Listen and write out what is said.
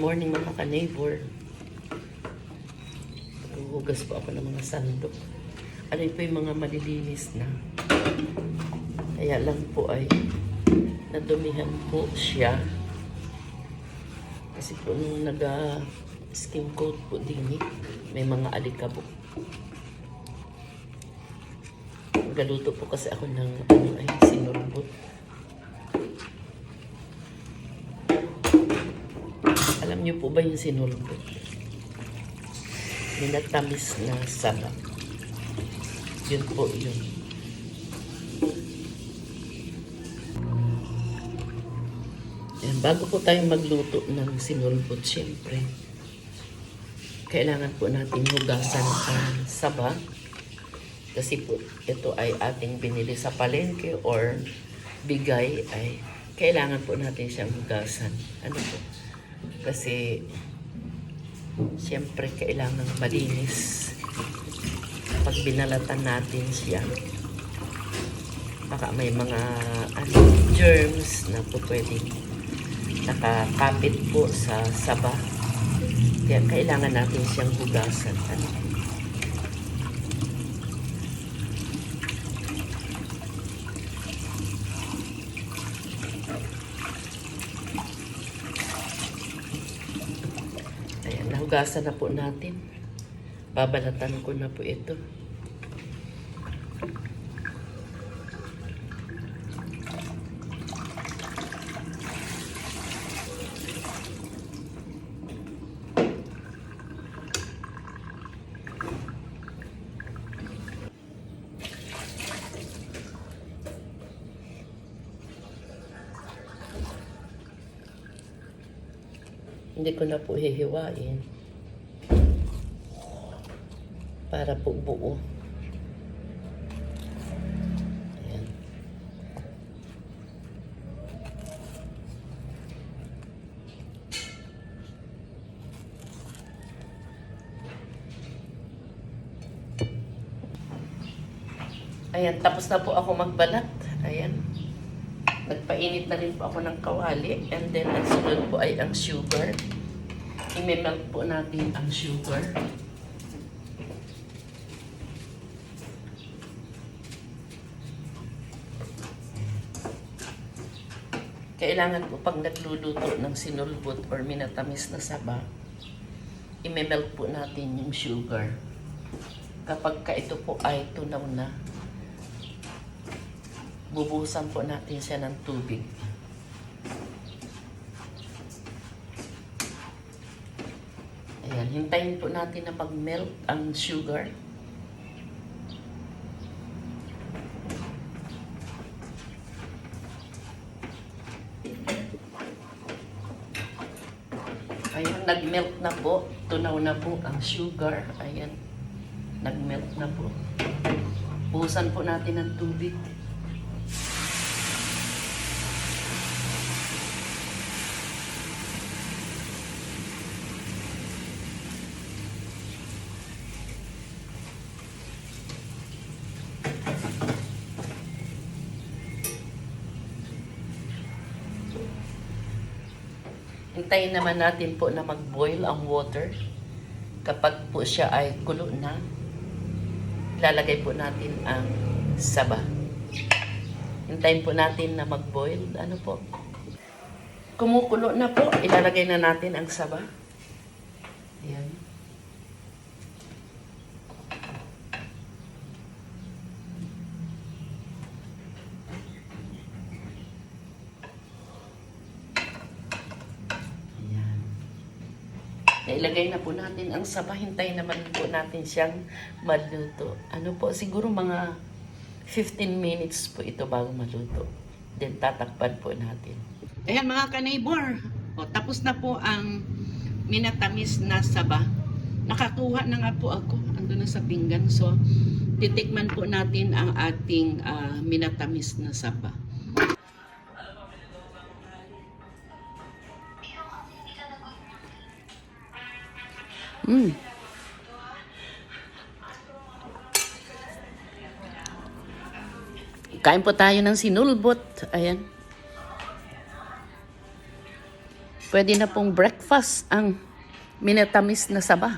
morning mga ka-neighbor. Hugas po ako ng mga sandok. Ano po yung mga malilinis na. Kaya lang po ay nadumihan po siya. Kasi po nung nag-skin coat po din may mga alikabok. Galuto po kasi ako ng sinulbot. Alam niyo po ba yung sinulbot? Minatamis na saba. Yun po yun. Yan, bago po tayong magluto ng sinulbot, syempre, kailangan po natin hugasan ang saba. Kasi po, ito ay ating binili sa palengke or bigay, ay kailangan po natin siyang hugasan. Ano po? Kasi siyempre kailangan malinis. Pag binalatan natin siya, baka may mga germs na po pwedeng nakakapit po sa saba. Kaya kailangan natin siyang hugasan. Hugasan na po natin. Babalatan ko na po ito. Hindi ko na po hihiwain. Para po buo. Ayan. Ayan, tapos na po ako magbalat. Ayan. Nagpainit na rin po ako ng kawali. And then, ang sunod po ay ang sugar. I-melt po natin ang sugar. Kailangan po pag nagluluto ng sinulbot or minatamis na saba, i-melt po natin yung sugar. Kapag ito po ay tunaw na, bubuhusan po natin siya ng tubig. Ayan, hintayin po natin na mag-melt ang sugar. Ayan, nag-melt na po. Tunaw na po ang sugar. Ayan, nag-melt na po. Buhusan po natin ng tubig. Hintayin naman natin po na mag-boil ang water. Kapag po siya ay kulo na, ilalagay po natin ang saba. Hintayin po natin na mag-boil. Ano po? Kumukulo na po, ilalagay na natin ang saba. Ayan. Ilagay na po natin ang saba. Hintayin naman po natin siyang maluto. Ano po, siguro mga 15 minutes po ito bago maluto. Then tatakpan po natin. Ayan mga ka-neighbor. O, tapos na po ang minatamis na saba. Nakakuha na nga po ako. Ando na sa pinggan. So, titikman po natin ang ating minatamis na saba. Kain po tayo ng sinulbot. Ayan. Pwede na pong breakfast ang minatamis na saba.